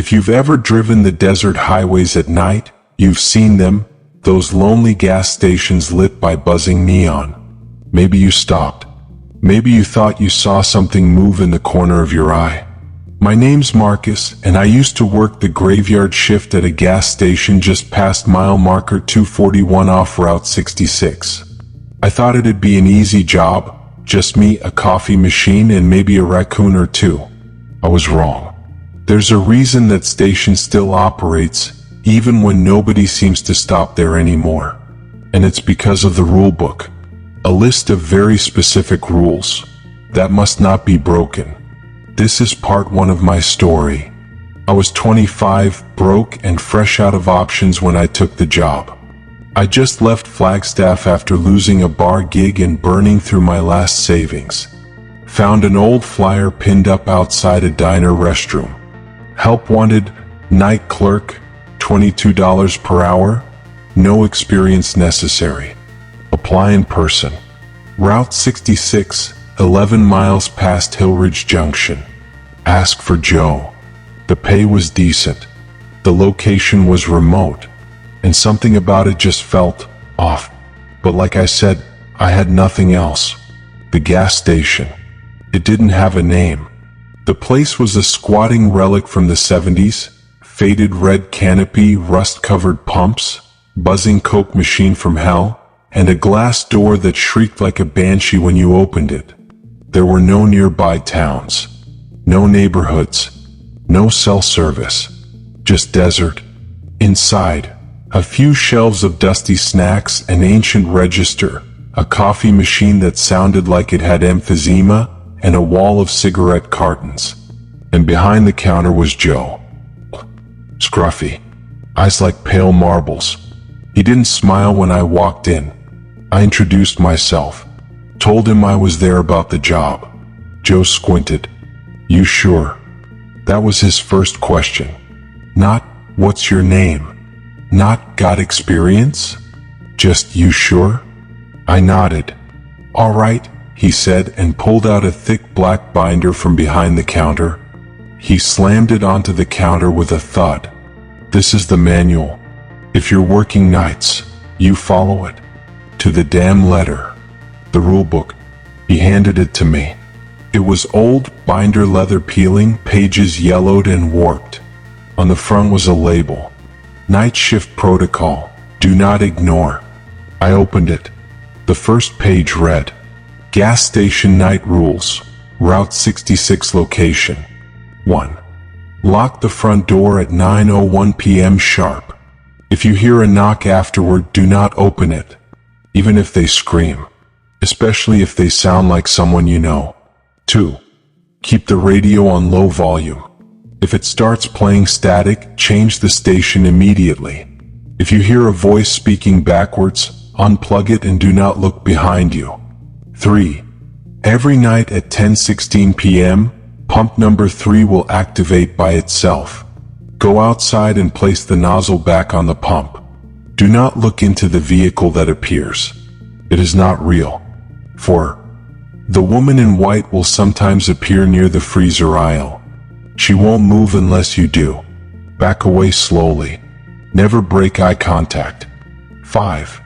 If you've ever driven the desert highways at night, you've seen them, those lonely gas stations lit by buzzing neon. Maybe you stopped. Maybe you thought you saw something move in the corner of your eye. My name's Marcus, and I used to work the graveyard shift at a gas station just past mile marker 241 off Route 66. I thought it'd be an easy job, just me, a coffee machine, and maybe a raccoon or two. I was wrong. There's a reason that station still operates, even when nobody seems to stop there anymore. And it's because of the rulebook. A list of very specific rules that must not be broken. This is part 1 of my story. I was 25, broke and fresh out of options when I took the job. I just left Flagstaff after losing a bar gig and burning through my last savings. Found an old flyer pinned up outside a diner restroom. Help wanted, night clerk, $22 per hour, no experience necessary. Apply in person. Route 66, 11 miles past Hillridge Junction. Ask for Joe. The pay was decent. The location was remote. And something about it just felt off. But like I said, I had nothing else. The gas station. It didn't have a name. The place was a squatting relic from the 70s. Faded red canopy, rust-covered pumps, buzzing Coke machine from hell, and a glass door that shrieked like a banshee when you opened it. There were no nearby towns, no neighborhoods, no cell service, just desert. Inside, a few shelves of dusty snacks, an ancient register, a coffee machine that sounded like it had emphysema, and a wall of cigarette cartons. And behind the counter was Joe. Scruffy, eyes like pale marbles. He didn't smile when I walked in. I introduced myself, told him I was there about the job. Joe squinted. You sure? That was his first question. Not, what's your name? Not, got experience? Just, you sure? I nodded. All right, he said, and pulled out a thick black binder from behind the counter. He slammed it onto the counter with a thud. This is the manual. If you're working nights, you follow it. To the damn letter. The rulebook. He handed it to me. It was old, binder leather peeling, pages yellowed and warped. On the front was a label. Night shift protocol. Do not ignore. I opened it. The first page read, Gas station night rules. Route 66 location. 1. Lock the front door at 9:01 p.m. sharp. If you hear a knock afterward, do not open it, even if they scream, especially if they sound like someone you know. 2. Keep the radio on low volume. If it starts playing static, change the station immediately. If you hear a voice speaking backwards, unplug it and do not look behind you. 3. Every night at 10:16 p.m., pump number 3 will activate by itself. Go outside and place the nozzle back on the pump. Do not look into the vehicle that appears. It is not real. 4. The woman in white will sometimes appear near the freezer aisle. She won't move unless you do. Back away slowly. Never break eye contact. 5.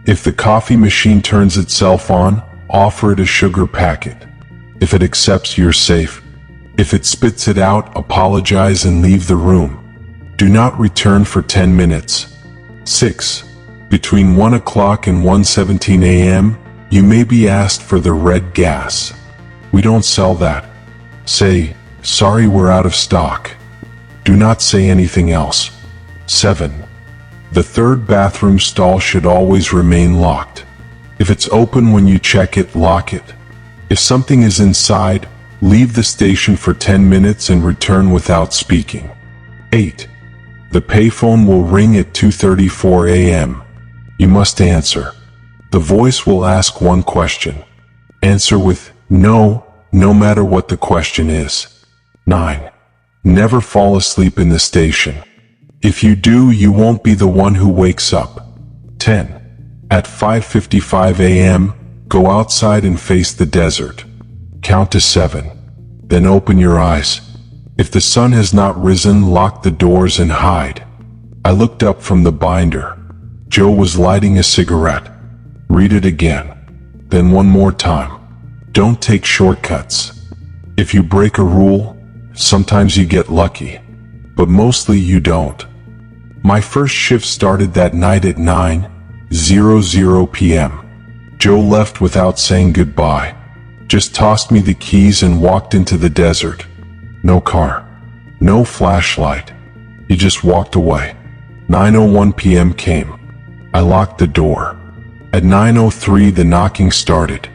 If the coffee machine turns itself on, offer it a sugar packet. If it accepts, you're safe. If it spits it out, apologize and leave the room. Do not return for 10 minutes. 6. Between 1 o'clock and 1:17 a.m., you may be asked for the red gas. We don't sell that. Say, sorry, we're out of stock. Do not say anything else. 7. The third bathroom stall should always remain locked. If it's open when you check it, lock it. If something is inside, leave the station for 10 minutes and return without speaking. 8. The payphone will ring at 2:34 a.m. You must answer. The voice will ask one question. Answer with no, no matter what the question is. 9. Never fall asleep in the station. If you do, you won't be the one who wakes up. 10. At 5:55 a.m., go outside and face the desert. Count to 7. Then open your eyes. If the sun has not risen, lock the doors and hide. I looked up from the binder. Joe was lighting a cigarette. Read it again. Then one more time. Don't take shortcuts. If you break a rule, sometimes you get lucky, but mostly you don't. My first shift started that night at 9:00 p.m. Joe left without saying goodbye. Just tossed me the keys and walked into the desert. No car. No flashlight. He just walked away. 9:01 p.m. came. I locked the door. At 9:03 the knocking started.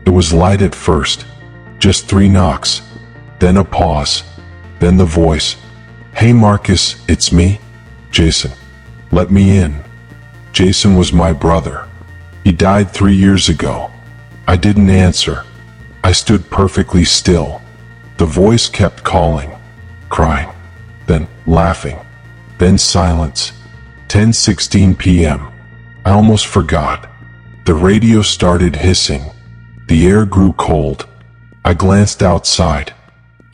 It was light at first. Just 3 knocks. Then a pause. Then the voice. "Hey Marcus, it's me. Jason. Let me in." Jason was my brother. He died 3 years ago. I didn't answer. I stood perfectly still. The voice kept calling, crying, then laughing, then silence. 10:16 p.m. I almost forgot. The radio started hissing. The air grew cold. I glanced outside.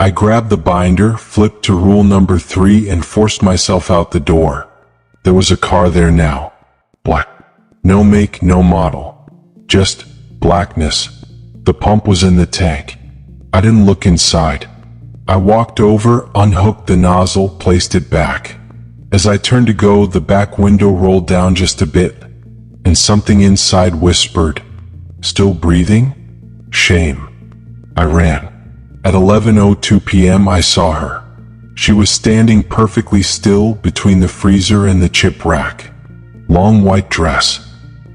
I grabbed the binder, flipped to rule number 3 and forced myself out the door. There was a car there now. Black. No make, no model. Just blackness. The pump was in the tank. I didn't look inside. I walked over, unhooked the nozzle, placed it back. As I turned to go, the back window rolled down just a bit, and something inside whispered, "Still breathing? Shame." I ran. At 11:02 p.m. I saw her. She was standing perfectly still between the freezer and the chip rack. Long white dress.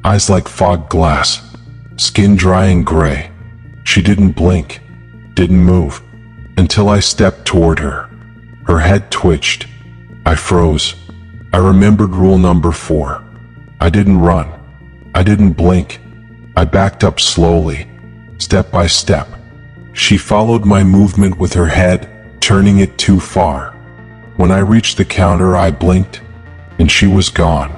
Eyes like fog glass. Skin dry and gray. She didn't blink. Didn't move. Until I stepped toward her. Her head twitched. I froze. I remembered rule number 4. I didn't run. I didn't blink. I backed up slowly, step by step. She followed my movement with her head, turning it too far. When I reached the counter, I blinked, and she was gone.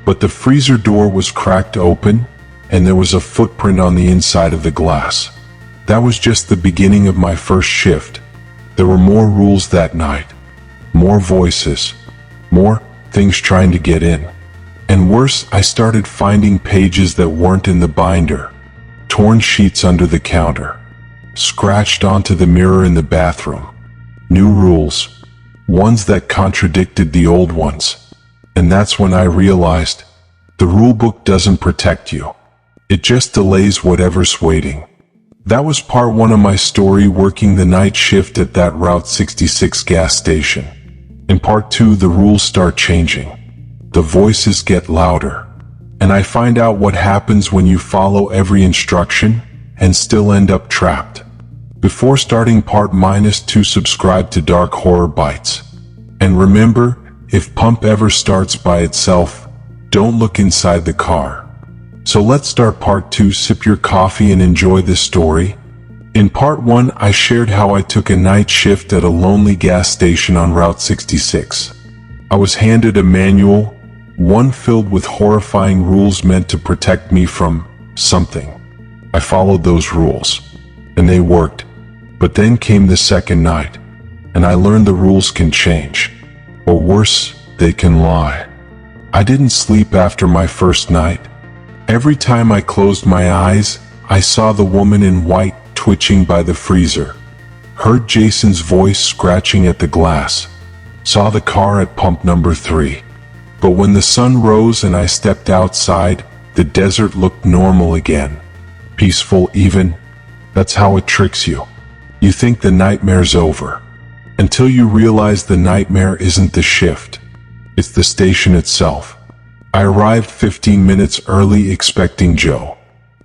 But the freezer door was cracked open, and there was a footprint on the inside of the glass. That was just the beginning of my first shift. There were more rules that night. More voices. More things trying to get in. And worse, I started finding pages that weren't in the binder. Torn sheets under the counter. Scratched onto the mirror in the bathroom. New rules. Ones that contradicted the old ones. And that's when I realized, the rulebook doesn't protect you. It just delays whatever's waiting. That was part 1 of my story, working the night shift at that Route 66 gas station. In part 2, the rules start changing. The voices get louder. And I find out what happens when you follow every instruction and still end up trapped. Before starting part -2, subscribe to Dark Horror Bytes. And remember, if pump ever starts by itself, don't look inside the car. So let's start part 2. Sip your coffee and enjoy this story. In part 1, I shared how I took a night shift at a lonely gas station on Route 66. I was handed a manual, one filled with horrifying rules meant to protect me from something. I followed those rules, and they worked. But then came the second night, and I learned the rules can change. Or worse, they can lie. I didn't sleep after my first night. Every time I closed my eyes, I saw the woman in white twitching by the freezer. Heard Jason's voice scratching at the glass. Saw the car at pump number 3. But when the sun rose and I stepped outside, the desert looked normal again. Peaceful even. That's how it tricks you. You think the nightmare's over. Until you realize the nightmare isn't the shift. It's the station itself. I arrived 15 minutes early expecting Joe.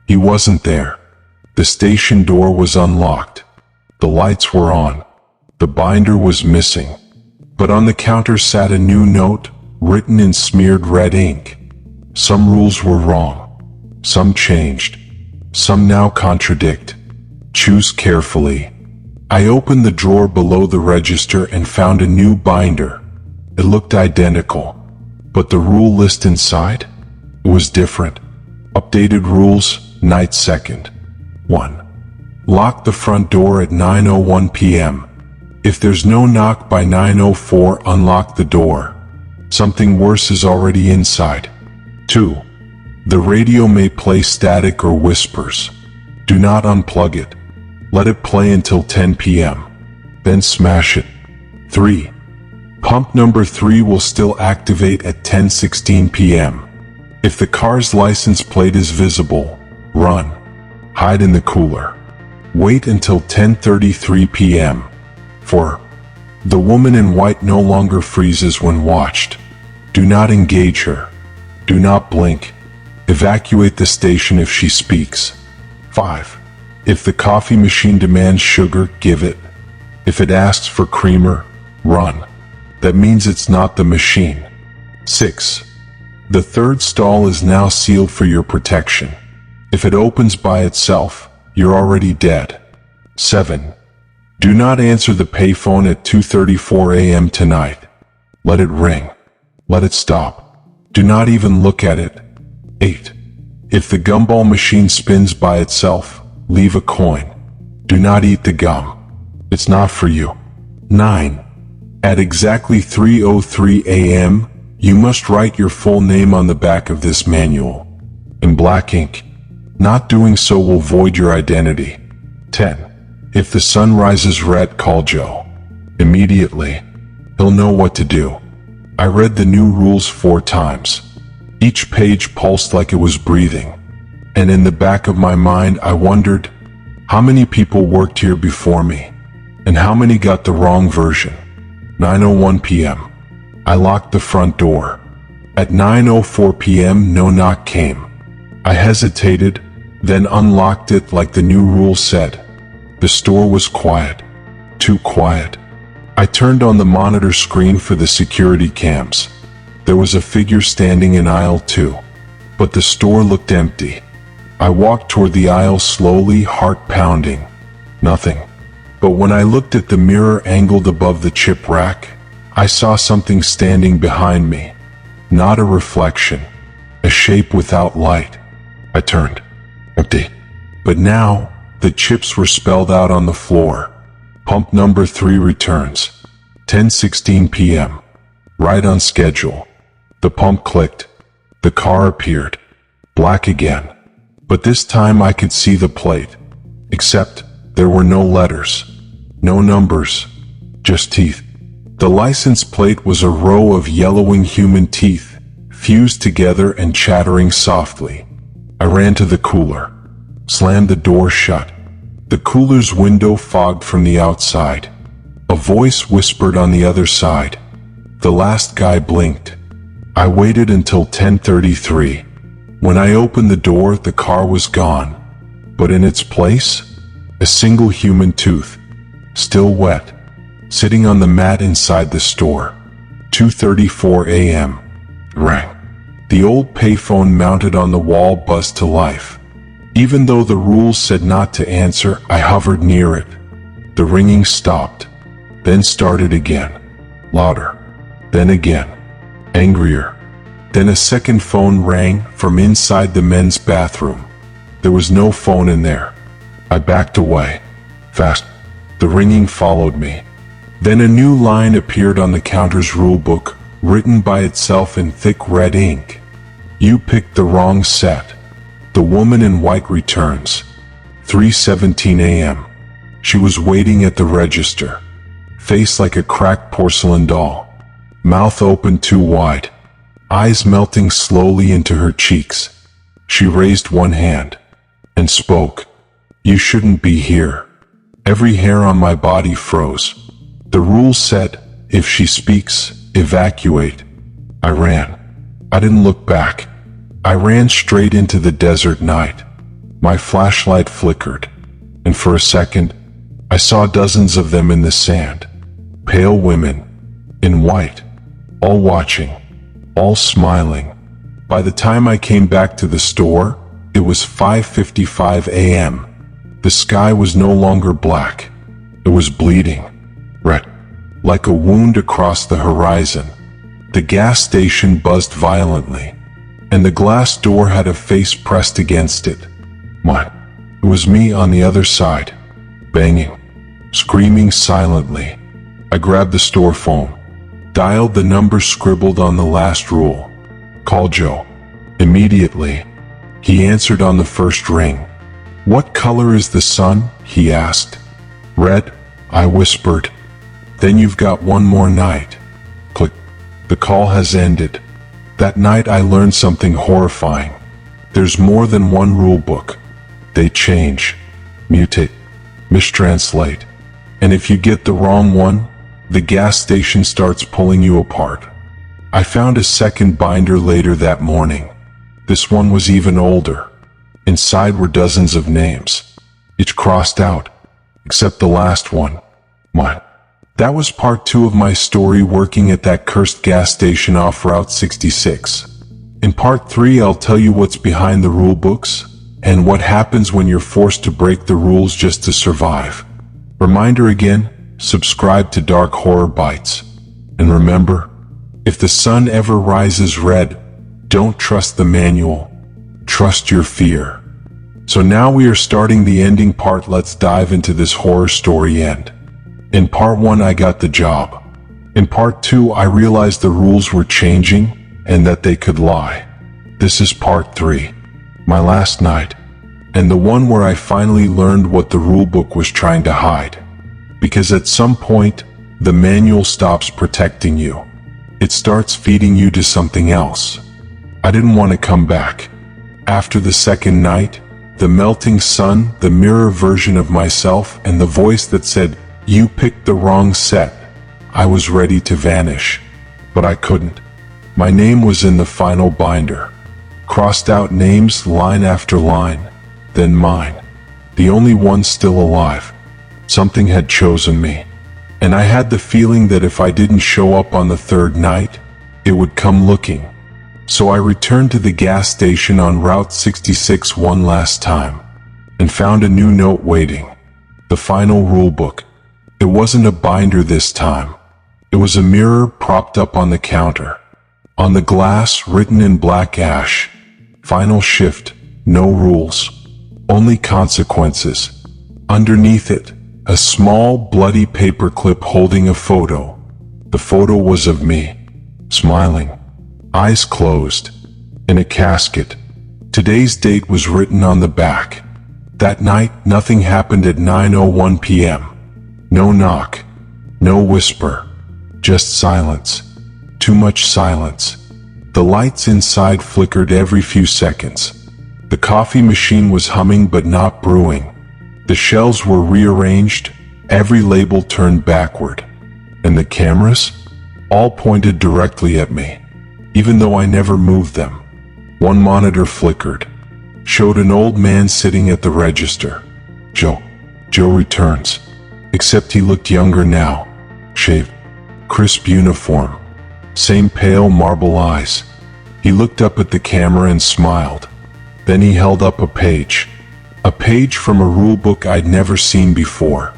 He wasn't there. The station door was unlocked. The lights were on. The binder was missing. But on the counter sat a new note, written in smeared red ink. Some rules were wrong. Some changed. Some now contradict. Choose carefully. I opened the drawer below the register and found a new binder. It looked identical. But the rule list inside? It was different. Updated rules, night 2nd. 1. Lock the front door at 9:01 p.m. If there's no knock by 9:04, unlock the door. Something worse is already inside. 2. The radio may play static or whispers. Do not unplug it. Let it play until 10 p.m. Then smash it. 3. Pump number 3 will still activate at 10:16 p.m. If the car's license plate is visible, run. Hide in the cooler. Wait until 10:33 p.m. 4. The woman in white no longer freezes when watched. Do not engage her. Do not blink. Evacuate the station if she speaks. 5. If the coffee machine demands sugar, give it. If it asks for creamer, run. That means it's not the machine. 6. The third stall is now sealed for your protection. If it opens by itself, you're already dead. 7. Do not answer the payphone at 2:34 a.m. tonight. Let it ring. Let it stop. Do not even look at it. 8. If the gumball machine spins by itself, leave a coin. Do not eat the gum. It's not for you. 9. At exactly 3:03 a.m., you must write your full name on the back of this manual. In black ink. Not doing so will void your identity. 10. If the sun rises red, call Joe. Immediately. He'll know what to do. I read the new rules 4 times. Each page pulsed like it was breathing. And in the back of my mind I wondered, how many people worked here before me? And how many got the wrong version? 9:01 p.m. I locked the front door. At 9:04 p.m. no knock came. I hesitated, then unlocked it like the new rule said. The store was quiet. Too quiet. I turned on the monitor screen for the security cams. There was a figure standing in aisle 2. But the store looked empty. I walked toward the aisle slowly, heart pounding. Nothing. But when I looked at the mirror angled above the chip rack, I saw something standing behind me. Not a reflection. A shape without light. I turned. Empty. But now, the chips were spelled out on the floor. Pump number 3 returns. 10:16 p.m. Right on schedule. The pump clicked. The car appeared. Black again. But this time I could see the plate. Except, there were no letters. No numbers. Just teeth. The license plate was a row of yellowing human teeth, fused together and chattering softly. I ran to the cooler. Slammed the door shut. The cooler's window fogged from the outside. A voice whispered on the other side. The last guy blinked. I waited until 10:33. When I opened the door, the car was gone. But in its place, a single human tooth, still wet, sitting on the mat inside the store. 2:34 a.m. Rang. The old payphone mounted on the wall buzzed to life. Even though the rules said not to answer, I hovered near it. The ringing stopped, then started again. Louder. Then again. Angrier. Then a second phone rang from inside the men's bathroom. There was no phone in there. I backed away. Fast. The ringing followed me. Then a new line appeared on the counter's rulebook, written by itself in thick red ink. You picked the wrong set. The woman in white returns. 3:17 a.m. She was waiting at the register. Face like a cracked porcelain doll. Mouth open too wide. Eyes melting slowly into her cheeks. She raised one hand. And spoke. You shouldn't be here. Every hair on my body froze. The rule said, if she speaks, evacuate. I ran. I didn't look back. I ran straight into the desert night. My flashlight flickered, and for a second, I saw dozens of them in the sand. Pale women, in white, all watching, all smiling. By the time I came back to the store, it was 5:55 a.m. The sky was no longer black. It was bleeding, red, like a wound across the horizon. The gas station buzzed violently, and the glass door had a face pressed against it. Mine. It was me on the other side, banging, screaming silently. I grabbed the store phone, dialed the number scribbled on the last rule. Call Joe. Immediately, he answered on the first ring. "What color is the sun?" he asked. "Red," I whispered. "Then you've got one more night." Click. The call has ended. That night I learned something horrifying. There's more than one rule book. They change, mutate, mistranslate. And if you get the wrong one, the gas station starts pulling you apart. I found a second binder later that morning. This one was even older. Inside were dozens of names, each crossed out, except the last one, mine. That was part 2 of my story working at that cursed gas station off Route 66. In part 3 I'll tell you what's behind the rule books, and what happens when you're forced to break the rules just to survive. Reminder again, subscribe to Dark Horror Bytes. And remember, if the sun ever rises red, don't trust the manual, trust your fear. So now we are starting the ending part. Let's dive into this horror story end. In part 1 I got the job. In part 2 I realized the rules were changing and that they could lie. This is part 3, my last night, and the one where I finally learned what the rulebook was trying to hide. Because at some point, the manual stops protecting you. It starts feeding you to something else. I didn't want to come back. After the second night, the melting sun, the mirror version of myself, and the voice that said, "You picked the wrong set," I was ready to vanish. But I couldn't. My name was in the final binder. Crossed out names, line after line. Then mine. The only one still alive. Something had chosen me. And I had the feeling that if I didn't show up on the third night, it would come looking. So I returned to the gas station on Route 66 one last time, and found a new note waiting. The final rulebook. It wasn't a binder this time. It was a mirror propped up on the counter. On the glass, written in black ash, "Final shift, no rules, only consequences." Underneath it, a small, bloody paperclip holding a photo. The photo was of me, smiling, eyes closed, in a casket. Today's date was written on the back. That night, nothing happened at 9:01 p.m. No knock, no whisper, just silence. Too much silence. The lights inside flickered every few seconds. The coffee machine was humming but not brewing. The shelves were rearranged, every label turned backward. And the cameras? All pointed directly at me, even though I never moved them. One monitor flickered, showed an old man sitting at the register. Joe returns. Except he looked younger now. Shaved, crisp uniform. Same pale marble eyes. He looked up at the camera and smiled. Then he held up a page. A page from a rulebook I'd never seen before.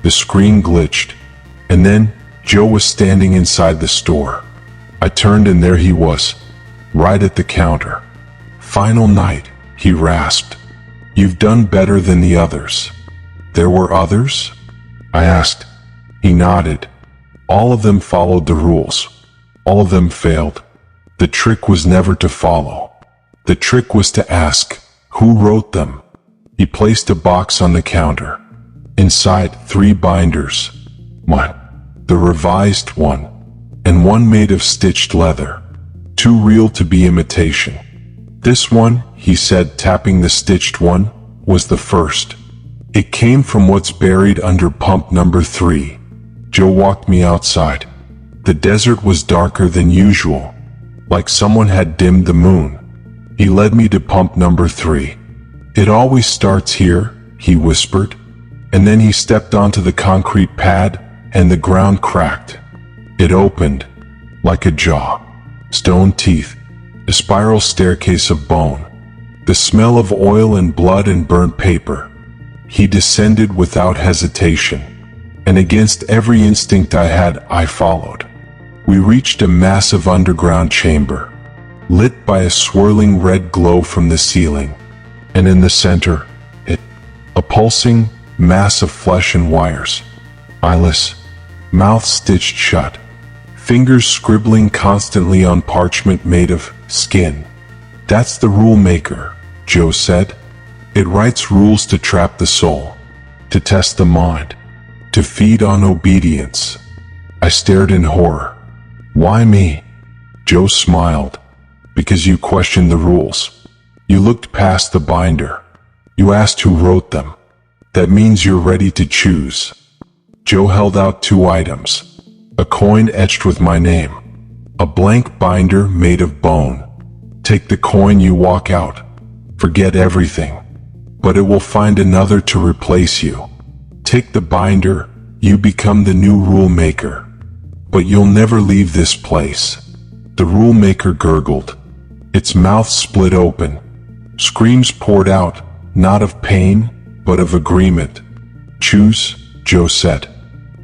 The screen glitched. And then, Joe was standing inside the store. I turned and there he was, right at the counter. "Final night," he rasped. "You've done better than the others." "There were others?" I asked. He nodded. All of them followed the rules. All of them failed. The trick was never to follow. The trick was to ask, who wrote them? He placed a box on the counter. Inside, 3 binders. Mine, the revised one, and one made of stitched leather. Too real to be imitation. This one, he said, tapping the stitched one, was the first. It came from what's buried under pump number 3. Joe walked me outside. The desert was darker than usual, like someone had dimmed the moon. He led me to pump number 3. "It always starts here," he whispered, and then he stepped onto the concrete pad, and the ground cracked. It opened, like a jaw, stone teeth, a spiral staircase of bone, the smell of oil and blood and burnt paper. He descended without hesitation, and against every instinct I had, I followed. We reached a massive underground chamber, lit by a swirling red glow from the ceiling, and in the center, a pulsing mass of flesh and wires. Eyeless, mouth stitched shut, fingers scribbling constantly on parchment made of skin. That's the rule maker, Joe said. It writes rules to trap the soul, to test the mind, to feed on obedience. I stared in horror. Why me? Joe smiled. Because you questioned the rules. You looked past the binder. You asked who wrote them. That means you're ready to choose. Joe held out 2 items. A coin etched with my name. A blank binder made of bone. Take the coin, you walk out. Forget everything. But it will find another to replace you. Take the binder, you become the new rule maker. But you'll never leave this place. The rule maker gurgled. Its mouth split open. Screams poured out, not of pain, but of agreement. Choose, Joe said.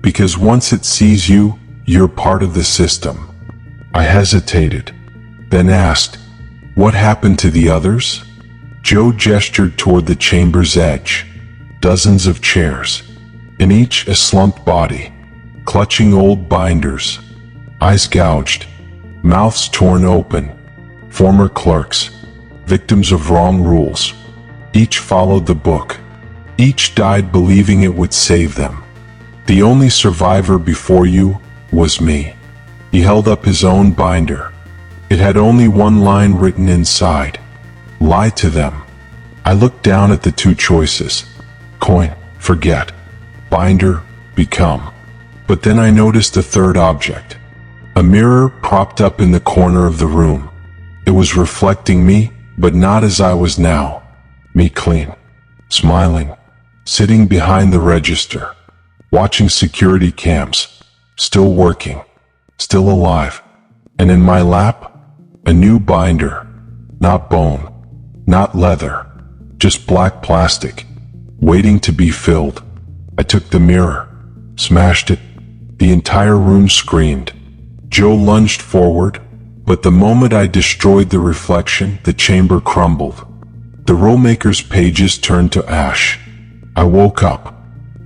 Because once it sees you, you're part of the system. I hesitated, then asked, what happened to the others? Joe gestured toward the chamber's edge. Dozens of chairs. In each a slumped body, clutching old binders. Eyes gouged, mouths torn open. Former clerks, victims of wrong rules. Each followed the book. Each died believing it would save them. The only survivor before you was me. He held up his own binder. It had only one line written inside. Lie to them. I looked down at the 2 choices. Coin, forget. Binder, become. But then I noticed a third object. A mirror propped up in the corner of the room. It was reflecting me, but not as I was now. Me clean, smiling, sitting behind the register, watching security cams, still working, still alive. And in my lap, a new binder, not bone, not leather, just black plastic, waiting to be filled. I took the mirror, smashed it. The entire room screamed. Joe lunged forward, but the moment I destroyed the reflection, the chamber crumbled. The rulemaker's pages turned to ash. I woke up,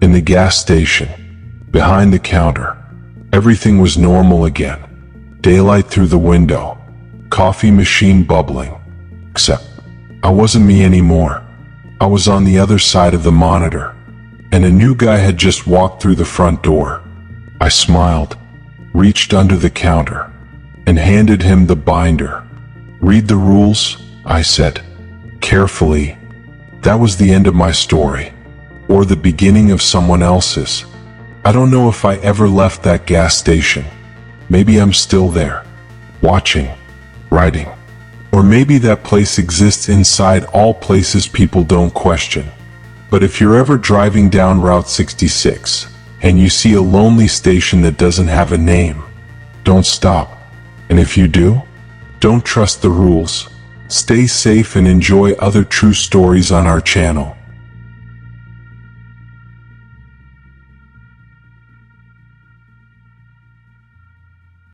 in the gas station, behind the counter. Everything was normal again. Daylight through the window, coffee machine bubbling. Except, I wasn't me anymore. I was on the other side of the monitor, and a new guy had just walked through the front door. I smiled, reached under the counter, and handed him the binder. Read the rules, I said, carefully. That was the end of my story, or the beginning of someone else's. I don't know if I ever left that gas station. Maybe I'm still there, watching, writing. Or maybe that place exists inside all places people don't question. But if you're ever driving down Route 66, and you see a lonely station that doesn't have a name, don't stop. And if you do, don't trust the rules. Stay safe and enjoy other true stories on our channel.